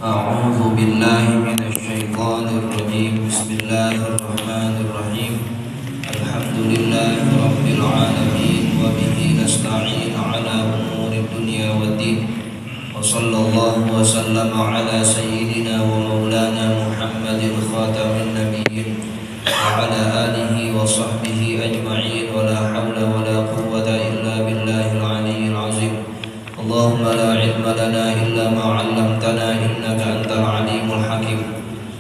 أعوذ بالله من الشيطان الرجيم. بسم الله الرحمن الرحيم. الحمد لله رب العالمين وبه نستعين على أمور الدنيا والدين وصلى الله وسلم على سيدنا ومولانا محمد خاتم النبيين وعلى آله وصحبه أجمعين ولا حول ولا قوة إلا بالله العلي العظيم. اللهم لا علم لنا إلا ما علمتنا إنك أنت العليم الحكيم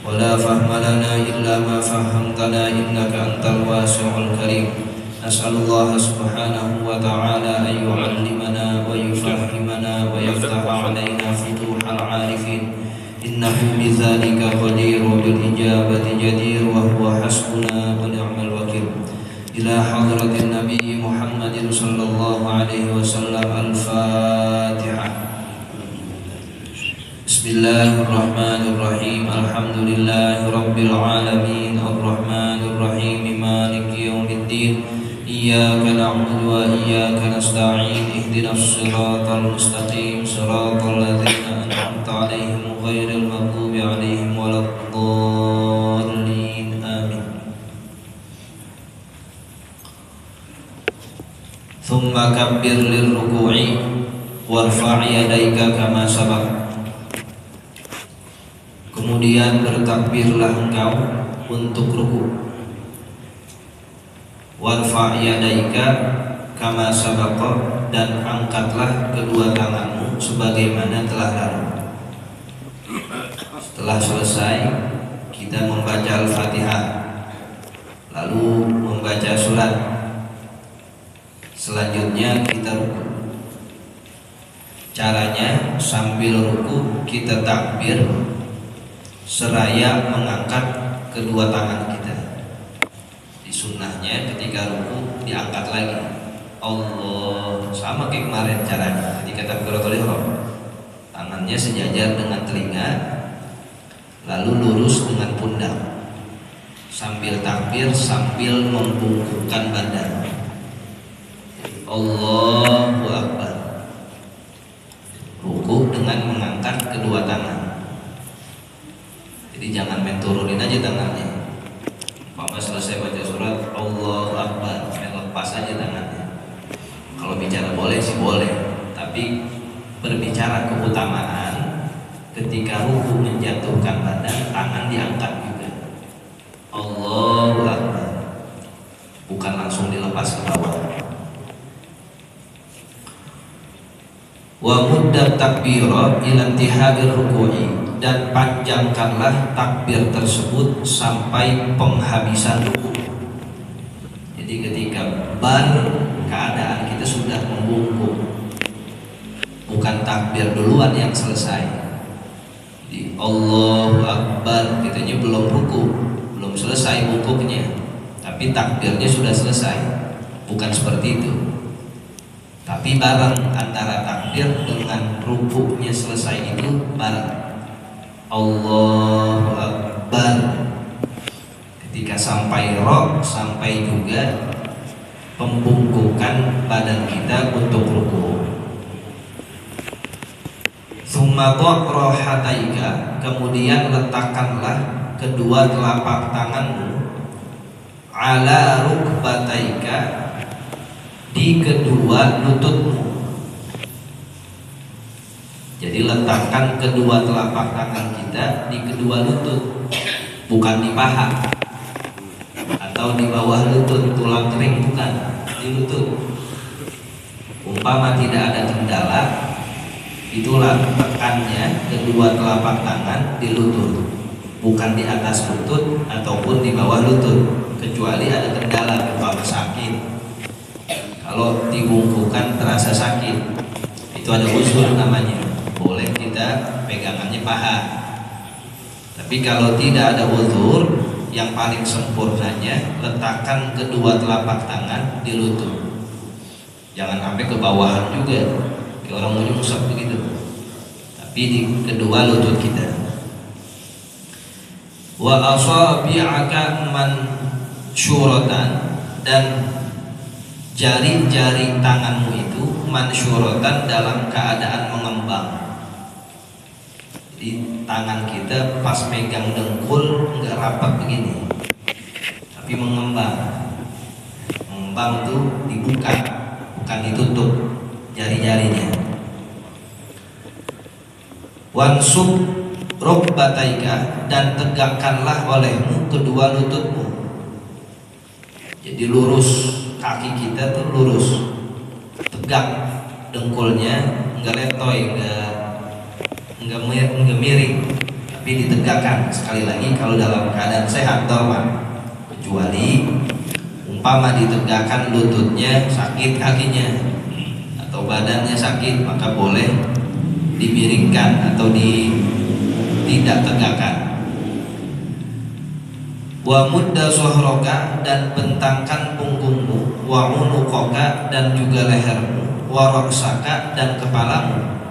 ولا فهم لنا إلا ما فهمتنا إنك أنت الواسع الكريم. نسأل الله سبحانه وتعالى أن يعلمنا ويفهمنا ويفتح علينا فتوح العارفين إنه بذلك قدير بالإجابة جدير وهو حسبنا ونعم الوكيل. إلى حضرة النبي محمد صلى الله عليه وسلم. الفاتحة. بسم الله الرحمن الرحيم. الحمد لله رب العالمين الرحمن الرحيم مالك يوم الدين. إياك نعبد وإياك نستعين. اهدنا الصراط المستقيم صراط الذين أنعمت عليهم غير المغضوب عليهم ولا الضالين. آمين. ثم كبر للركوع وارفع يديك كما سبق. Kemudian bertakbirlah engkau untuk ruku. Warfa' yadaika kama sabaqa, dan angkatlah kedua tanganmu sebagaimana telah lalu. Setelah selesai kita membaca Al-Fatihah, lalu membaca surat. Selanjutnya kita ruku. Caranya sambil ruku kita takbir seraya mengangkat kedua tangan kita. Di sunnahnya ketika ruku diangkat lagi. Allah, sama kayak kemarin caranya ketika takbiratul ihram. Tangannya sejajar dengan telinga, lalu lurus dengan pundak. Sambil takbir sambil membungkukkan badan. Allahu Akbar. Ruku dengan mengangkat kedua tangan. Jadi jangan main turunin aja tangannya. Umpama selesai baca surat Allahu Akbar, main lepas aja tangannya. Kalau bicara boleh sih boleh, tapi berbicara keutamaan ketika ruku menjatuhkan badan, tangan diangkat juga. Allahu Akbar. Bukan langsung dilepas ke bawah. Wa muddat takbira ila intihadir ruku'i, dan panjangkanlah takbir tersebut sampai penghabisan ruku. Jadi ketika keadaan kita sudah membungkuk, bukan takbir duluan yang selesai. Jadi Allahu Akbar, kitanya belum ruku, belum selesai bungkuknya, tapi takbirnya sudah selesai. Bukan seperti itu. Tapi bareng antara takbir dengan rukuknya selesai itu bareng. Allahu Akbar. Ketika sampai rok, sampai juga pembungkukan badan kita untuk ruku. Tsumma dha'rahataika, kemudian letakkanlah kedua telapak tanganmu ala rukbataika, di kedua lututmu. Jadi letakkan kedua telapak tangan kita di kedua lutut, bukan di paha atau di bawah lutut, tulang kering, bukan, di lutut. Umpama tidak ada kendala, itulah tekannya kedua telapak tangan di lutut, bukan di atas lutut ataupun di bawah lutut, kecuali ada kendala, umpama sakit. Kalau dibungkukan terasa sakit, itu ada uzur namanya, boleh kita pegangannya paha. Tapi kalau tidak ada uzur, yang paling sempurnanya letakkan kedua telapak tangan di lutut. Jangan sampai ke bawahan juga, kayak orang mau nyungsep begitu. Tapi di kedua lutut kita. Wa asabi'aka mansyuratan, dan jari-jari tanganmu itu mansyuratan dalam keadaan mengembang. Di tangan kita pas megang dengkul nggak rapat begini, tapi mengembang. Mengembang tuh dibuka, bukan ditutup jari-jarinya. Wansub rukbataika, dan tegakkanlah olehmu kedua lututmu. Jadi lurus, kaki kita tuh lurus, tegak dengkulnya, nggak letoy, nggak miring, tapi ditegakkan. Sekali lagi kalau dalam keadaan sehat normal, kecuali umpama ditegakkan lututnya sakit kakinya atau badannya sakit, maka boleh dimiringkan atau tidak tegakkan. Wa mudda suhraka, dan bentangkan punggungmu, wa unuqaka, dan juga lehermu, wa raksaka, dan kepalamu,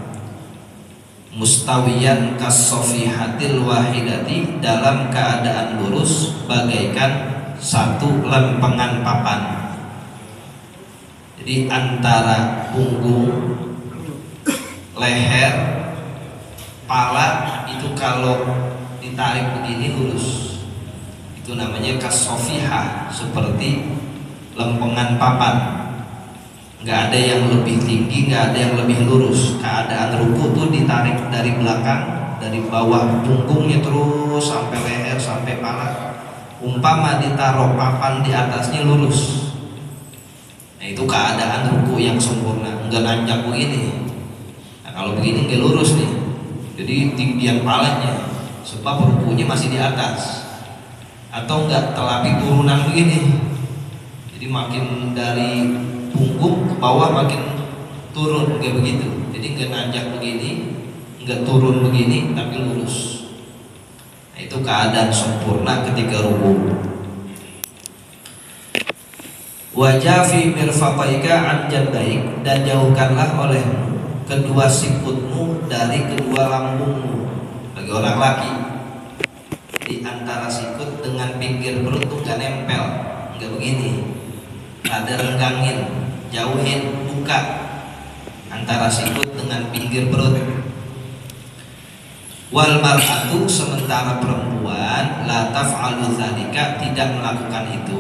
mustawiyan kas-safihatil wahidati, dalam keadaan lurus bagaikan satu lempengan papan. Jadi antara punggung, leher, pala itu kalau ditarik begini lurus, itu namanya kas-safihah, seperti lempengan papan. Nggak ada yang lebih tinggi, nggak ada yang lebih lurus. Keadaan ruku tuh ditarik dari belakang, dari bawah punggungnya terus sampai leher, sampai pala. Umpama ditaruh papan di atasnya lurus. Nah itu keadaan ruku yang sempurna, nggak nanjak begini. Nah kalau begini nggak lurus nih, jadi tinggian palanya, sebab rukunya masih di atas. Atau nggak telapi turunan begini, jadi makin dari punggung ke bawah makin turun, nggak begitu. Jadi nggak nanjak begini, nggak turun begini, tapi lurus. Nah, itu keadaan sempurna ketika ruku. Wajah fi mirfaqaika an janbaik, dan jauhkanlah olehmu kedua sikutmu dari kedua lambungmu. Bagi orang laki, di antara sikut dengan pinggir perut tuh gak nempel, nggak begini, ada renggangin, jauhin, buka antara sikut dengan pinggir perut. Wal mar'atu, sementara perempuan, la taf'alu dzalika, tidak melakukan itu.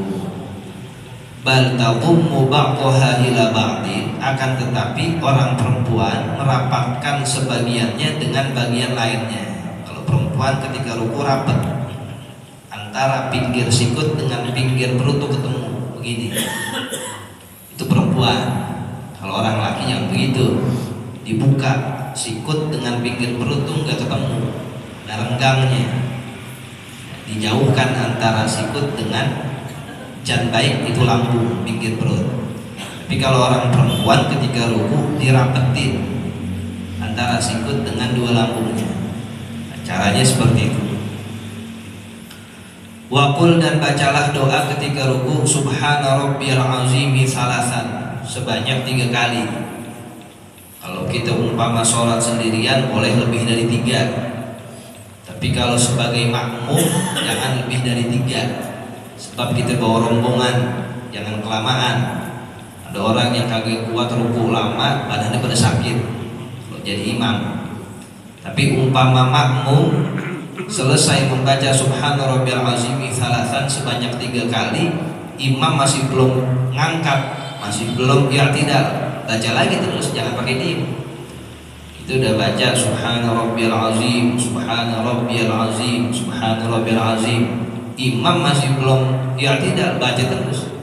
Bal tadummu ba'daha ila ba'din, akan tetapi orang perempuan merapatkan sebagiannya dengan bagian lainnya. Kalau perempuan ketika ruku rapat, antara pinggir sikut dengan pinggir perut tuh ketemu begini, itu perempuan. Kalau orang laki yang begitu, dibuka sikut dengan pinggir perut tuh nggak ketemu, ada renggangnya, dijauhkan antara sikut dengan janbaik, itu lambung pinggir perut. Tapi kalau orang perempuan ketika ruku dirapetin antara sikut dengan dua lambungnya. Nah, caranya seperti itu. Waqul, dan bacalah doa ketika ruku, subhana rabbiyal azimi salasan, sebanyak 3 kali. Kalau kita umpama sholat sendirian boleh lebih dari 3, tapi kalau sebagai makmum jangan lebih dari 3, sebab kita bawa rombongan, jangan kelamaan. Ada orang yang kagak kuat ruku lama, badannya pada sakit kalau jadi imam. Tapi umpama makmum selesai membaca subhana rabbiyal azimi salasan sebanyak 3 kali, imam masih belum ngangkat, masih belum i'tidal, baca lagi terus, jangan pakai diem. Itu udah baca subhana rabbiyal azim, subhana rabbiyal azim, subhana rabbiyal azim, imam masih belum i'tidal, baca terus.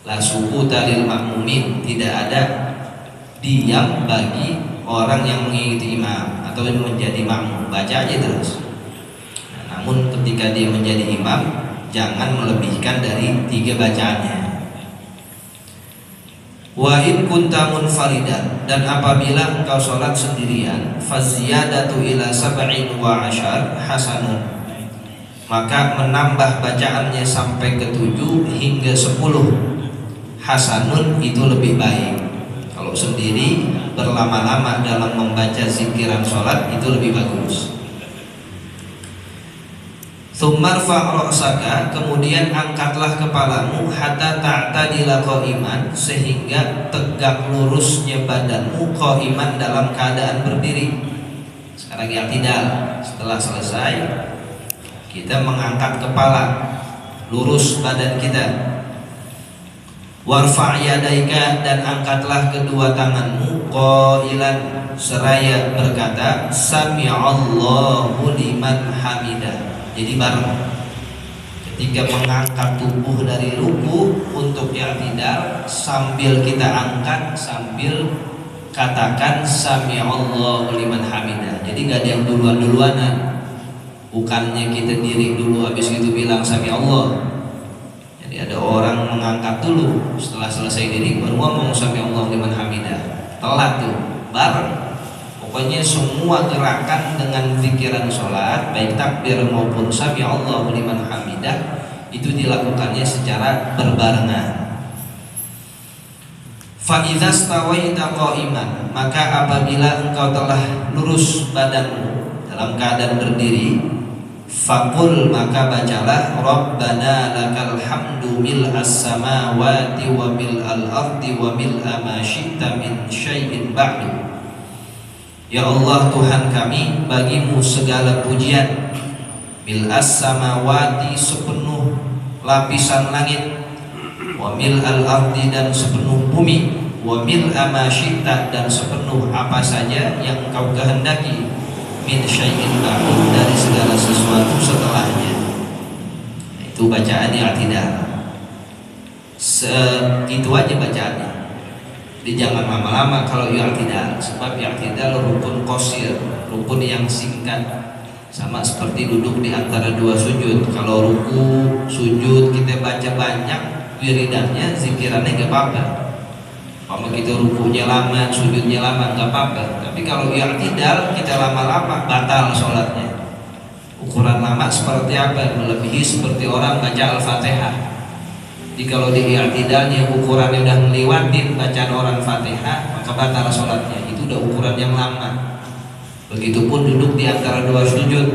La sukuta lil makmumin, tidak ada diam bagi orang yang mengikuti imam atau menjadi makmum, baca aja terus. Nah, namun ketika dia menjadi imam, jangan melebihkan dari 3 bacaannya. Wa in kunta munfaridan, dan apabila engkau sholat sendirian, faziyadatu ila 17 hasanun, maka menambah bacaannya sampai ke 7 hingga 10 hasanun, itu lebih baik. Kalau sendiri berlama-lama dalam membaca zikiran sholat itu lebih bagus. Tsummarfa' ra'saka, kemudian angkatlah kepalamu, hatta ta'tadila qa'iman, sehingga tegak lurusnya badanmu, qa'iman dalam keadaan berdiri. Sekarang i'tidal. Setelah selesai, kita mengangkat kepala, lurus badan kita. Warfa' yadaika, dan angkatlah kedua tanganmu, qailan, seraya berkata sami'allahu liman hamidah. Jadi bareng. Ketika mengangkat tubuh dari ruku untuk i'tidal, sambil kita angkat, sambil katakan sami'allahu liman hamidah. Jadi gak ada yang duluan-duluanan. Bukannya kita diri dulu habis itu bilang sami'allah. Jadi ada orang mengangkat dulu, setelah selesai diri baru ngomong sami'allahu liman hamidah. Telat tuh, bareng. Pokoknya semua gerakan dengan pikiran sholat, baik takbir maupun sami'allahu liman hamidah, itu dilakukannya secara berbarengan. Fa idza stawaita qa'iman, maka apabila engkau telah lurus badanmu dalam keadaan berdiri, faqul, maka bacalah Rabbana lakal hamdu mil'as samawati wa mil'al ardi wa mil'a ma syi'ta min syai'in ba'du. Ya Allah Tuhan kami, bagimu segala pujian, mil'as samawati, sepenuh lapisan langit, wa mil'al ardi, dan sepenuh bumi, wa mil'a ma syi'ta, dan sepenuh apa saja yang engkau kehendaki, min syai'in ba'du, dari segala sesuatu setelahnya. Itu bacaan i'tidal. Itu aja bacaannya. Jadi jangan lama-lama kalau i'tidal, sebab i'tidal rukun qasir, rukun yang singkat. Sama seperti duduk di antara dua sujud. Kalau ruku, sujud kita baca banyak, wiridannya, zikirannya gak apa-apa. Kalau kita rukunya lama, sujudnya lama, gak apa-apa. Tapi kalau i'tidal kita lama-lama, batal sholatnya. Ukuran lama seperti apa? Melebihi seperti orang baca Al-Fatihah. Jadi kalau di i'tidalnya ukurannya udah ngeliwatin bacaan orang Fatihah, maka batal sholatnya. Itu udah ukuran yang lama. Begitupun duduk di antara dua sujud.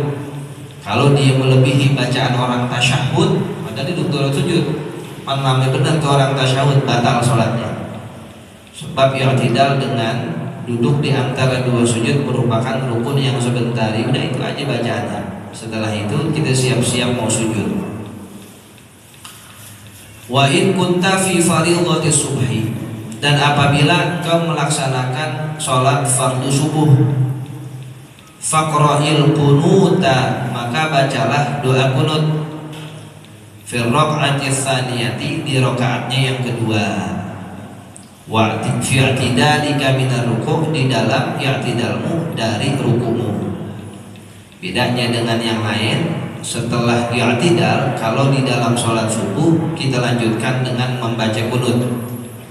Kalau dia melebihi bacaan orang tasyahud, maka duduk dua sujud. Namanya benar tuh orang tasyahud, batal sholatnya. Sebab i'tidal dengan duduk di antara dua sujud merupakan rukun yang sebentar. Udah itu aja bacaannya. Setelah itu kita siap-siap mau sujud. Wa in kunta fi fardhati subhi, dan apabila engkau melaksanakan sholat fardu subuh, faqra'il qunuta, maka bacalah doa kunut, fil raq'ati tsaniyati, di rakaatnya yang kedua, wa fi i'tidalika minar ruku', di dalam i'tidalmu dari ruku'mu. Bedanya dengan yang lain, setelah i'tidal, kalau di dalam sholat subuh kita lanjutkan dengan membaca kunut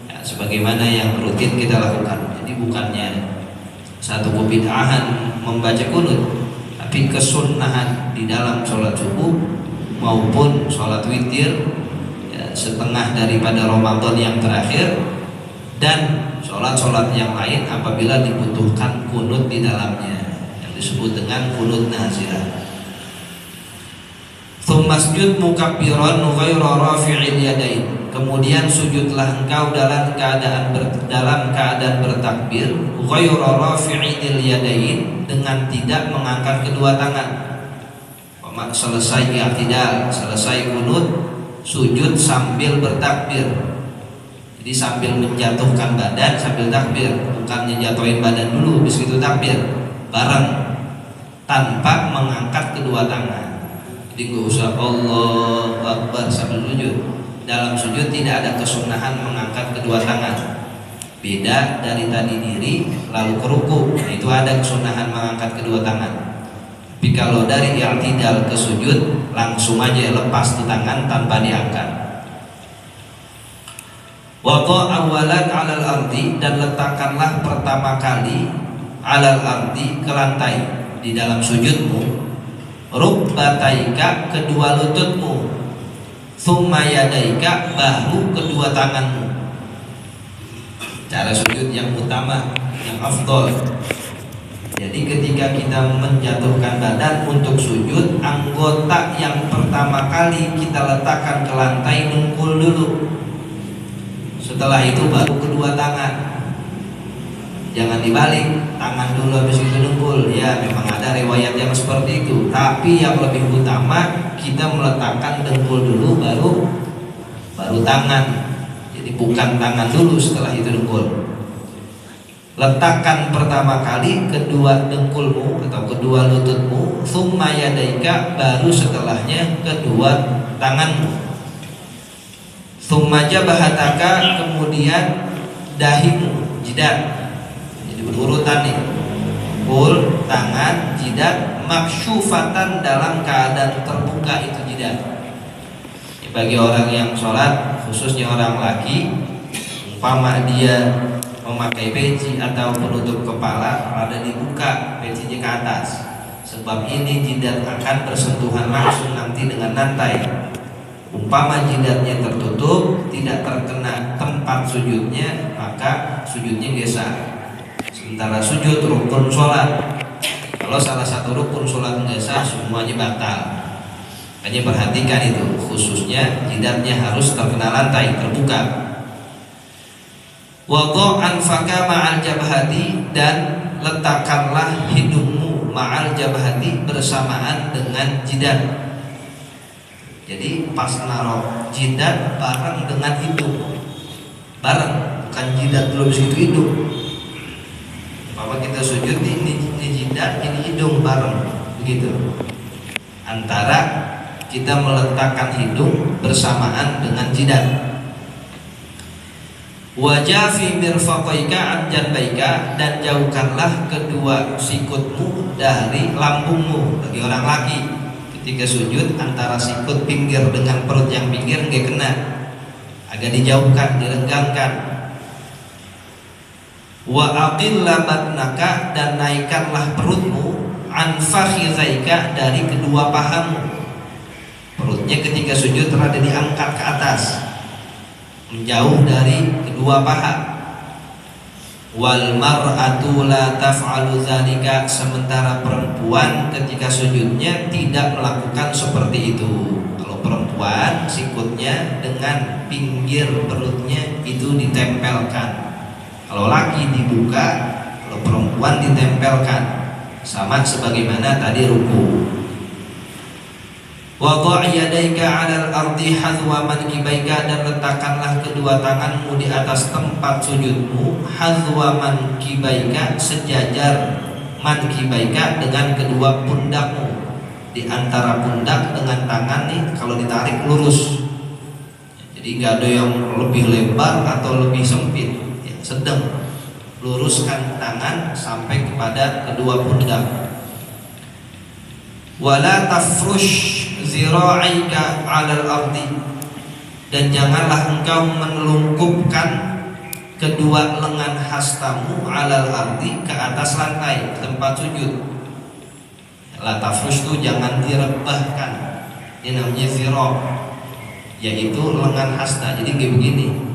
ya, sebagaimana yang rutin kita lakukan. Jadi bukannya satu kebid'ahan membaca kunut, tapi kesunnahan di dalam sholat subuh maupun sholat witir ya, setengah daripada Ramadan yang terakhir, dan sholat-sholat yang lain apabila dibutuhkan kunut di dalamnya, yang disebut dengan kunut nazilah. Tsummasjud mukabbiran ghairu rafi'il yadain, kemudian sujudlah engkau dalam keadaan bertakbir, ghairu rafi'il yadain, dengan tidak mengangkat kedua tangan. Selesai i'tidal, selesai kunut, sujud sambil bertakbir. Jadi sambil menjatuhkan badan sambil takbir, bukannya jatuhin badan dulu habis itu takbir, bareng tanpa mengangkat kedua tangan. Jadi nggak usah Allahu Akbar sambil sujud. Dalam sujud tidak ada kesunahan mengangkat kedua tangan. Beda dari tadi diri lalu ke ruku, nah itu ada kesunahan mengangkat kedua tangan. Tapi kalau dari i'tidal ke sujud langsung aja lepas tuh tangan tanpa diangkat. Waqo awalan 'alal ardi, dan letakkanlah pertama kali 'alal ardi, ke lantai, di dalam sujudmu, rukbataika, kedua lututmu, tsumma yadaika, bahu kedua tanganmu. Cara sujud yang utama, yang afdol. Jadi ketika kita menjatuhkan badan untuk sujud, anggota yang pertama kali kita letakkan ke lantai nungkul dulu. Setelah itu baru kedua tangan. Jangan dibalik, tangan dulu habis itu dengkul. Ya memang ada riwayat yang seperti itu, tapi yang lebih utama kita meletakkan dengkul dulu baru tangan. Jadi bukan tangan dulu setelah itu dengkul. Letakkan pertama kali kedua dengkulmu atau kedua lututmu, tsumma yadaika, baru setelahnya kedua tanganmu. Tsumma jabhataka, kemudian dahimu, jidat. Berurutan nih, pul, tangan, jidat, maksyufatan, dalam keadaan terbuka itu jidat. Bagi orang yang sholat, khususnya orang laki, umpama dia memakai peci atau penutup kepala, ada dibuka pecinya ke atas, sebab ini jidat akan bersentuhan langsung nanti dengan lantai. Umpama jidatnya tertutup, tidak terkena tempat sujudnya, maka sujudnya geser. Sementara sujud rukun sholat, kalau salah satu rukun sholat nggak sah, semuanya batal. Hanya perhatikan itu, khususnya jidatnya harus terkena lantai, terbuka. Wadha' anfaka ma'al jabhati, dan letakkanlah hidungmu ma'al jabhati, bersamaan dengan jidat. Jadi pas naruh jidat bareng dengan hidung, bareng, bukan jidat dulu situ hidung. Kalau kita sujud ini jidat, ini hidung bareng, begitu. Antara kita meletakkan hidung bersamaan dengan jidat. Wajah fi mirfaqaika an janbaika, dan jauhkanlah kedua sikutmu dari lambungmu. Bagi orang laki, ketika sujud antara sikut pinggir dengan perut yang pinggir nggak kena, agak dijauhkan, direnggangkan. Wa aqilla batnaka, dan naikkanlah perutmu, an fakhizaika, dari kedua pahamu. Perutnya ketika sujud terada diangkat ke atas, menjauh dari kedua paha. Wal mar'atu la taf'alu dzalika, sementara perempuan ketika sujudnya tidak melakukan seperti itu. Kalau perempuan sikutnya dengan pinggir perutnya itu ditempelkan. Kalau laki dibuka, kalau perempuan ditempelkan, sama sebagaimana tadi ruku. Wadha' yadaika 'alal ardi hadwa mankibaika, dan letakkanlah kedua tanganmu di atas tempat sujudmu, hadwa mankibaika, sejajar mankibaika dengan kedua pundakmu. Di antara pundak dengan tangan nih kalau ditarik lurus. Jadi nggak ada yang lebih lebar atau lebih sempit. Sedang, luruskan tangan sampai kepada kedua pundak. Wala tafrush zira'aika 'alal ardi, dan janganlah engkau menelungkupkan kedua lengan hastamu 'alal ardi, ke atas lantai tempat sujud. La tafrush itu jangan direbahkan, ini namanya zira', yaitu lengan hasta. Jadi kayak begini.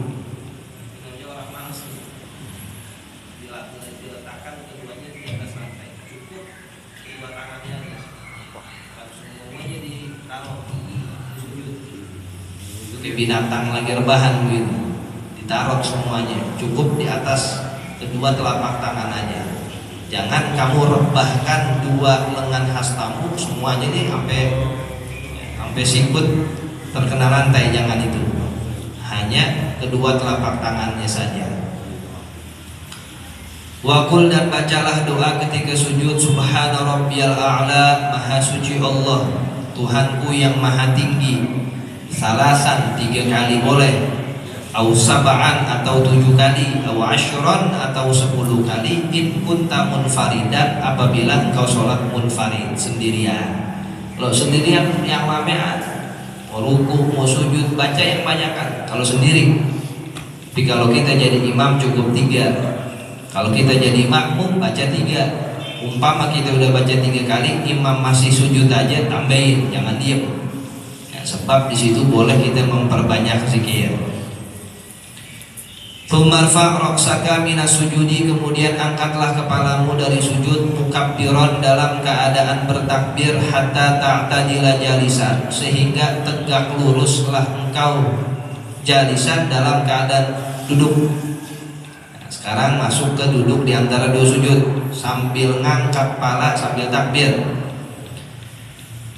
Binatang lagi rebahan begitu, ditaruh semuanya, cukup di atas kedua telapak tangan aja. Jangan kamu rebahkan dua lengan hastamu semuanya nih sampai sikut terkena lantai, jangan itu. Hanya kedua telapak tangannya saja. Wa qul, dan bacalah doa ketika sujud, subhana rabbiyal a'la, maha suci Allah Tuhanku yang maha tinggi. Salasan, 3 kali boleh, au sab'an, atau 7 kali, au asyran, atau 10 kali, in kunta munfaridan, apabila engkau sholat munfarid, sendirian. Kalau sendirian yang lamean, mau ruku, mau sujud, baca yang banyakan kalau sendiri. Tapi kalau kita jadi imam cukup 3. Kalau kita jadi makmum baca 3. Umpama kita udah baca 3 kali, imam masih sujud aja, tambahin, jangan diam. Sebab di situ boleh kita memperbanyak zikir. Tsummarfa' ra'saka minas sujudi, kemudian angkatlah kepalamu dari sujud, mukabbiran, dalam keadaan bertakbir, hatta ta'tadila jalisan, sehingga tegak luruslah engkau jalisan, dalam keadaan duduk. Sekarang masuk ke duduk di antara dua sujud sambil ngangkat kepala sambil takbir.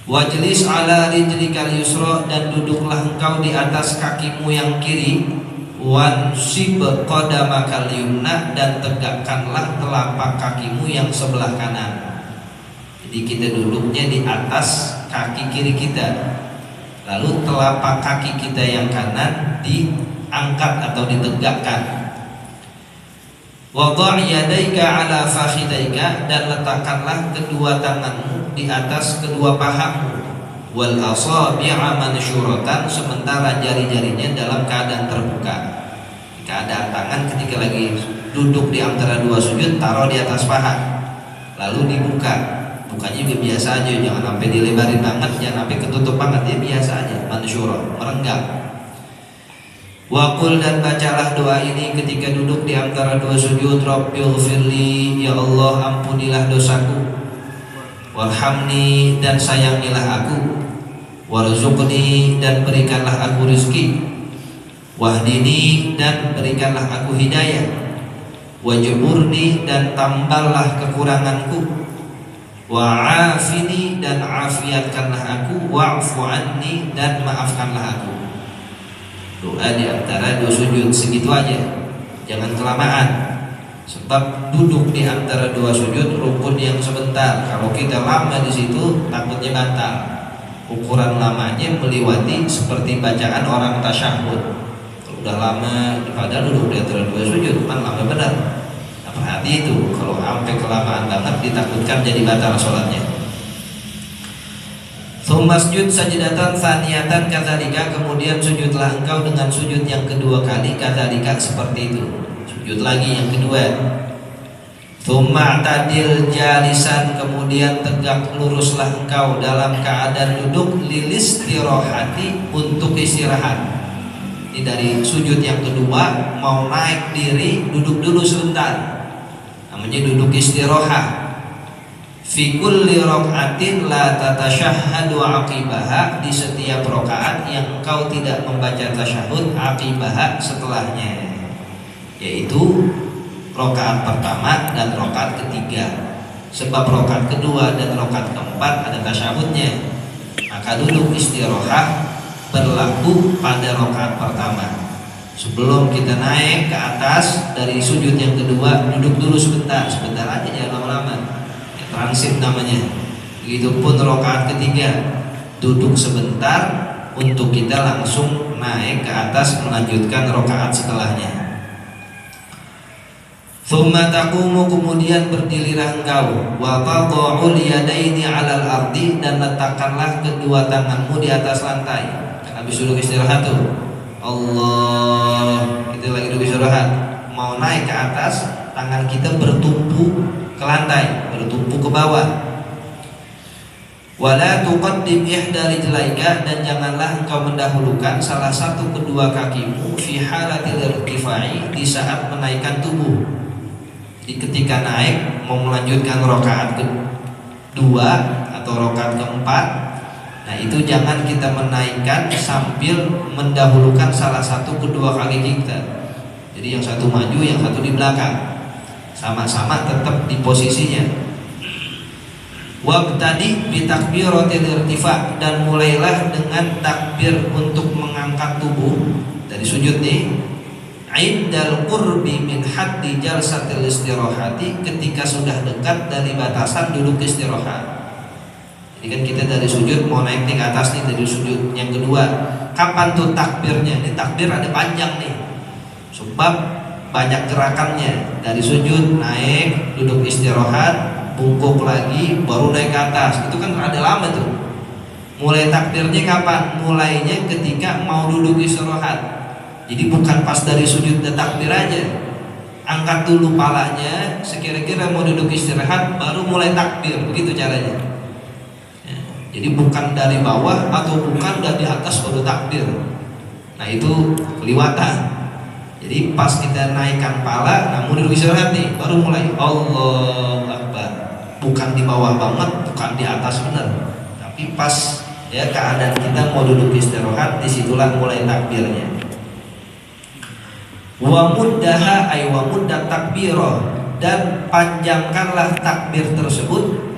Wajlis ala rijlikal yusra, dan duduklah engkau di atas kakimu yang kiri. Wansib qadamakal yumna, dan tegakkanlah telapak kakimu yang sebelah kanan. Jadi kita duduknya di atas kaki kiri kita, lalu telapak kaki kita yang kanan diangkat atau ditegakkan. Wadha' yadaika ala fakhidaika, dan letakkanlah kedua tanganmu di atas kedua pahamu. Wal asabi'a mansyuratan, sementara jari-jarinya dalam keadaan terbuka. Keadaan tangan ketika lagi duduk di antara dua sujud, taruh di atas paha, lalu dibuka. Bukanya juga biasa aja, jangan sampai dilebarin banget, jangan sampai ketutup banget, ya biasa aja, mansyurah, merenggang. Waqul, dan bacalah doa ini ketika duduk di antara dua sujud. Rabbighfirli, ya Allah ampunilah dosaku. Warhamni, dan sayangilah aku. Warzuqni, dan berikanlah aku rezeki. Wahdini, dan berikanlah aku hidayah. Wajburni, dan tamballah kekuranganku. Wa'afini, dan afiatkanlah aku. Wa'fu anni, dan maafkanlah aku. Doa di antara dua sujud segitu aja, jangan kelamaan. Sebab duduk di antara dua sujud rukun yang sebentar. Kalau kita lama di situ takutnya batal. Ukuran lamanya meliwati seperti bacaan orang tasyahud. Kalau udah lama, padahal duduk di antara dua sujud, kan lama benar. Nah, perhati itu, kalau sampai kelamaan banget ditakutkan jadi batal sholatnya. Masjud sajdatan tsaniyatan kadzalika, kemudian sujudlah engkau dengan sujud yang kedua kali, kadzalika seperti itu. Sujud lagi yang kedua. Tadil jalisan, kemudian tegak luruslah engkau dalam keadaan duduk, lilistirahati, untuk istirahat. Ini dari sujud yang kedua mau naik diri, duduk dulu sebentar. Namanya duduk istirahat. Fi kulli raka'atin la tatasyahhadu aqibaha, di setiap rakaat yang engkau tidak membaca tasyahud aqibaha, setelahnya, yaitu rakaat pertama dan rakaat ketiga. Sebab rakaat kedua dan rakaat keempat ada tasyahudnya. Maka duduk istirahat berlaku pada rakaat pertama. Sebelum kita naik ke atas dari sujud yang kedua, duduk dulu sebentar aja, jangan lama-lama. Transit namanya. Begitupun rakaat ketiga, duduk sebentar untuk kita langsung naik ke atas melanjutkan rakaat setelahnya. Tsumma taqumu, kemudian berdirilah engkau. Wa tad'ul yadaini 'alal ardi, dan letakkanlah kedua tanganmu di atas lantai. Kan habis duduk istirahat tuh, Allah, kita lagi duduk istirahat, mau naik ke atas, tangan kita bertumpu ke lantai, bertumpu ke bawah. Wala tuqaddim ihda rijlaika, dan janganlah engkau mendahulukan salah satu kedua kakimu fi halatil irtifai, di saat menaikkan tubuh. Jadi ketika naik mau melanjutkan rakaat kedua atau rakaat keempat, nah itu jangan kita menaikkan sambil mendahulukan salah satu kedua kaki kita. Jadi yang satu maju, yang satu di belakang, sama-sama tetap di posisinya. Wabtadi bi takbiratil irtifa, dan mulailah dengan takbir untuk mengangkat tubuh dari sujud nih. Indal qurbi min haddi jalsatil istirahati, ketika sudah dekat dari batasan duduk istirahat. Jadi kan kita dari sujud mau naik nih ke atas nih, dari sujud yang kedua. Kapan tuh takbirnya? Ini takbir ada panjang nih, sebab banyak gerakannya. Dari sujud naik, duduk istirahat, bungkuk lagi, baru naik ke atas. Itu kan ada lama tuh. Mulai takbirnya kapan? Mulainya ketika mau duduk istirahat. Jadi bukan pas dari sujud dan takbir aja. Angkat dulu palanya, sekira-kira mau duduk istirahat, baru mulai takbir. Begitu caranya. Ya, jadi bukan dari bawah atau bukan dari atas baru takbir. Nah itu keliwatan. Jadi pas kita naikkan pala, namun duduk istirahat nih, baru mulai Allahu Akbar. Bukan di bawah banget, bukan di atas benar, tapi pas ya keadaan kita mau duduk istirahat, disitulah mulai takbirnya. Wa muddaha ay wa muddat takbirah, dan panjangkanlah takbir tersebut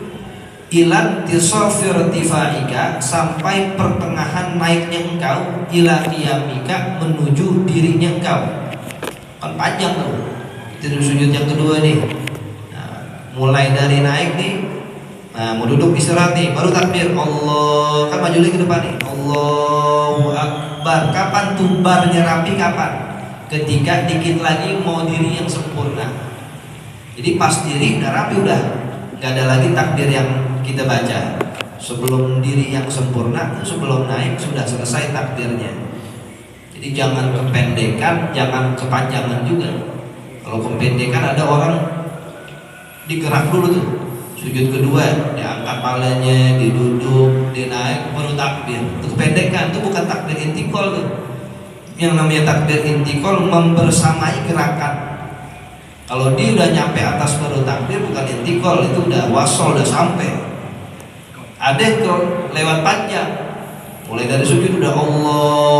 ilan tisafir tifa'ika, sampai pertengahan naiknya engkau, ila qiyamika, menuju dirinya engkau. Kan panjang tuh. Itu sujud yang kedua nih. Nah, mulai dari naik nih, nah mau duduk istirahat nih, baru takbir Allah, kan maju lagi ke depan nih, Allahu Akbar. Kapan tuh barnya rapi? Kapan? Ketika dikit lagi mau diri yang sempurna. Jadi pas diri udah rapi, udah nggak ada lagi takbir yang kita baca. Sebelum diri yang sempurna, sebelum naik sudah selesai takbirnya. Jadi jangan kependekan, jangan kepanjangan juga. Kalau kependekan ada orang digerak dulu tuh, sujud kedua diangkat palanya, diduduk, dinaik, baru takbir. Itu kependekan, itu bukan takbir intikal tuh. Yang namanya takbir intikal membersamai gerakan. Kalau dia udah nyampe atas baru takbir, bukan intikal, itu udah wasol, udah sampai. Ada yang lewat panjang, mulai dari sujud udah Allah.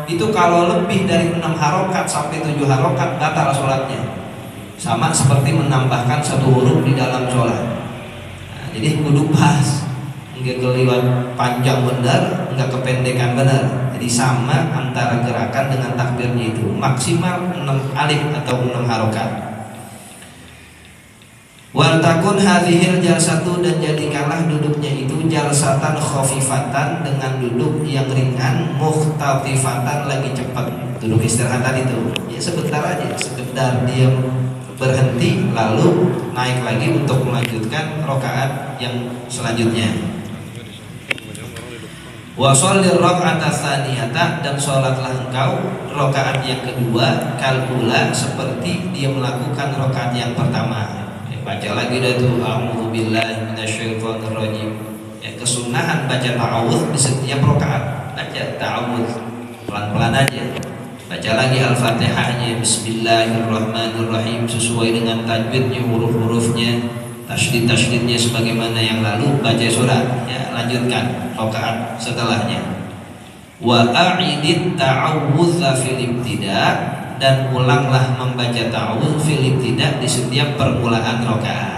Itu kalau lebih dari 6 harokat sampai 7 harokat batal sholatnya. Sama seperti menambahkan 1 huruf di dalam sholat. Nah, jadi kudu pas, nggak kelewat panjang benar, nggak kependekan benar. Jadi sama antara gerakan dengan takbirnya itu, maksimal 6 alif atau 6 harokat. Wal takun hadhil jalsatu, dan jadikanlah duduknya itu jalsatan khafifatan, dengan duduk yang ringan, mukhtatifatan, lagi cepat. Duduk istirahat itu ya sebentar aja, sekedar diam berhenti lalu naik lagi untuk melanjutkan rakaat yang selanjutnya. Wa shollir raka'ata tsaniyata, dan sholatlah engkau rakaat yang kedua kalkula, seperti dia melakukan rakaat yang pertama. Baca lagi dah tuh a'udzu billahi minasyaitonir rajim. Ya, kesunahan baca ta'awudz di setiap rakaat. Baca ta'awudz pelan-pelan aja. Baca lagi Al-Fatihahnya, Bismillahirrahmanirrahim, sesuai dengan tajwidnya, huruf-hurufnya, tasydid-tasydidnya sebagaimana yang lalu. Baca surat, ya, lanjutkan rakaat setelahnya. Wa a'idit ta'awudza fil ibtida', dan ulanglah membaca ta'awudz fil ibtida' di setiap permulaan rakaat.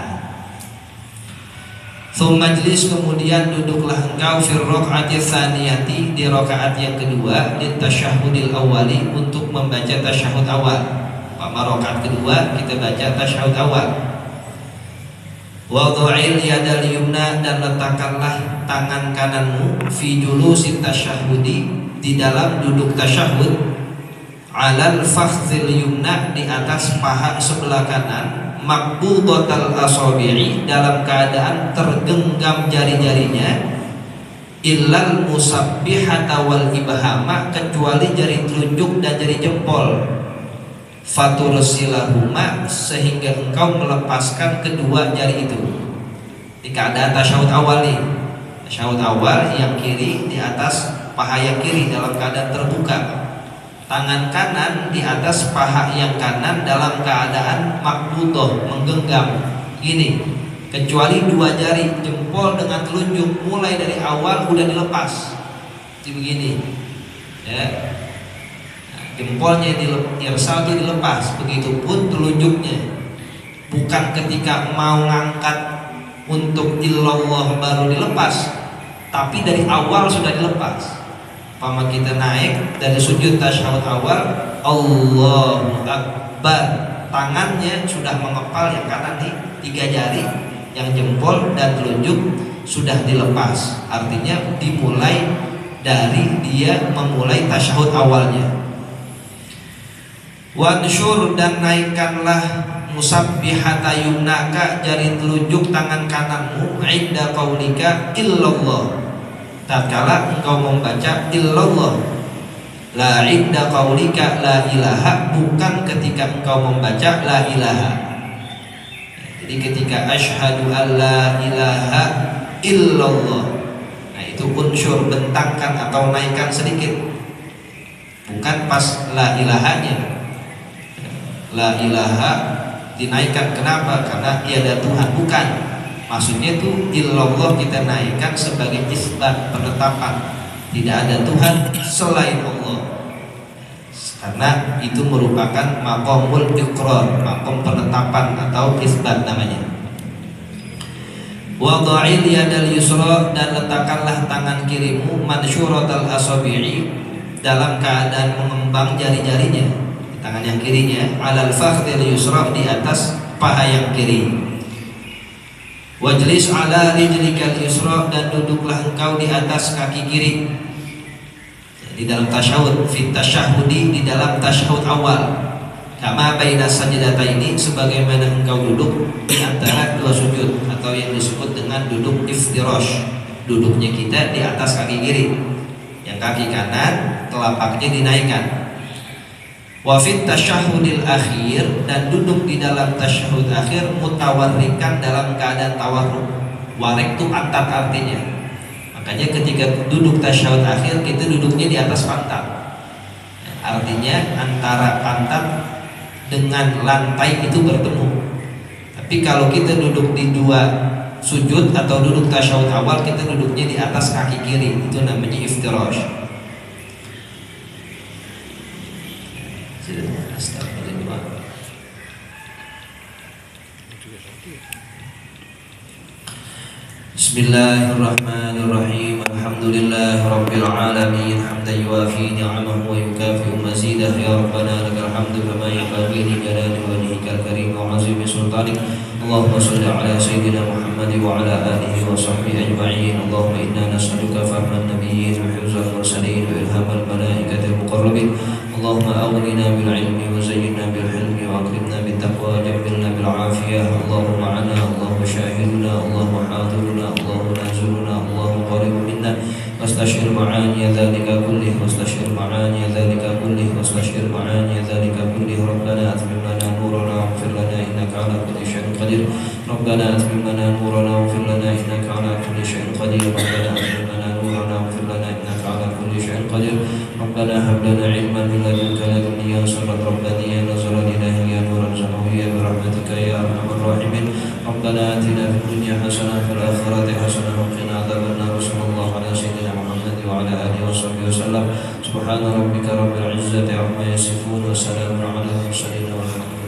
Majlis, kemudian duduklah engkau fil raka'ati tsaniyati, di rakaat yang kedua, di tasyahudil awali, untuk membaca tasyahud awal. Pada rakaat kedua kita baca tasyahud awal. Wad'il yadal yumna, dan letakkanlah tangan kananmu fi julusi tasyahudi, di dalam duduk tasyahud, alal fakhzil yumna, di atas paha sebelah kanan, maqbudatal asabi'i, dalam keadaan tergenggam jari-jarinya, illal musabbihata wal ibhama, kecuali jari telunjuk dan jari jempol, fatursilahuma, sehingga engkau melepaskan kedua jari itu. Di keadaan tasyahud awal nih, tasyahud awal yang kiri di atas paha yang kiri dalam keadaan terbuka, tangan kanan di atas paha yang kanan dalam keadaan maqbudah, menggenggam gini, kecuali dua jari jempol dengan telunjuk mulai dari awal udah dilepas, seperti begini ya. Nah, jempolnya irsal itu dilepas, begitupun telunjuknya, bukan ketika mau ngangkat untuk illallah baru dilepas, tapi dari awal sudah dilepas. Pama kita naik dari sujud tasyahud awal, Allahu Akbar, tangannya sudah mengepal yang kanan nih, 3 jari, yang jempol dan telunjuk sudah dilepas. Artinya dimulai dari dia memulai tasyahud awalnya. Wansyur, dan naikkanlah musabbihata yumnaka, jari telunjuk tangan kananmu, inda qaulika illallah, tatkala engkau membaca illallah. La inda qaulika la ilaha, bukan ketika engkau membaca la ilaha. Jadi ketika asyhadu an la ilaha illallah, nah itu unsur, bentangkan atau naikkan sedikit, bukan pas la ilahanya. La ilaha dinaikkan, kenapa? Karena tiada Tuhan, bukan. Maksudnya itu illallah kita naikkan sebagai isbat, penetapan tidak ada Tuhan selain Allah. karena itu merupakan maqamul iqrar, maqam penetapan atau isbat namanya. Wada'il yadal yusra, dan letakkanlah tangan kirimu mansyuratal asabi'i, dalam keadaan mengembang jari-jarinya, tangan yang kirinya, alal fakhdil yusra, di atas paha yang kiri. Wajlis ala rijlikal yusra, dan duduklah engkau di atas kaki kiri. Di dalam tasyahud, fit tasyahudi, di dalam tasyahud awal, kama baina sajdataini, sebagaimana engkau duduk di antara dua sujud, atau yang disebut dengan duduk iftirash. Duduknya kita di atas kaki kiri, yang kaki kanan telapaknya dinaikkan. Wa fit tasyahudil akhir, dan duduk di dalam tasyahud akhir mutawarrikan, dalam keadaan tawarruk. Warik itu pantat artinya. Makanya ketika duduk tasyahud akhir, kita duduknya di atas pantat. Artinya antara pantat dengan lantai itu bertemu. Tapi kalau kita duduk di dua sujud atau duduk tasyahud awal, kita duduknya di atas kaki kiri. Itu namanya iftirash. Bismillahirrahmanirrahim. Alhamdulillahirabbil alamin, hamdan yuwafi ni'amahu wa yukafi'u mazidah. Ya Rabbana lakal hamdu kama yanbaghi li jalali wajhikal karim wa 'azimi sultanik. Allahumma shalli ala sayyidina Muhammad wa ala alihi wa sahbihi ajma'in. Allahumma inna nas'aluka fahman nabiyyin wa hifzal mursalin wa ilhamal malaikatil muqarrabin. Allahumma aghnina bil ilmi wa zayyinna bil hilmi wa akrimna bit taqwa wa jamilna bil afiyah. Allahumma 'ana, Allahumma shahiduna, Allahumma hadiruna, Allahumma nazuruna, Allahumma qarib minna. واستشعر معاني ذلك كله، واستشعر معاني ذلك كله، واستشعر معاني ذلك كله. ربنا أتمم لنا نورنا واغفر لنا إنك على كل شيء قدير. ربنا أتمم لنا نورنا واغفر لنا إنك على كل شيء قدير. ربنا أتمم لنا نورنا واغفر لنا إنك على كل شيء قدير. ربنا هب لنا علما من لدنك لدنيا صلاة ربانية نزل إلهيا نورا سماويا برحمتك يا أرحم الراحمين. ربنا آتنا في الدنيا حسنة وفي الآخرة حسنة وقنا عذاب النار. صلى الله على سيدنا محمد وعلى آله وصحبه وسلم. سبحان ربك رب العزة عما يصفون وسلام على المرسلين والحمد لله.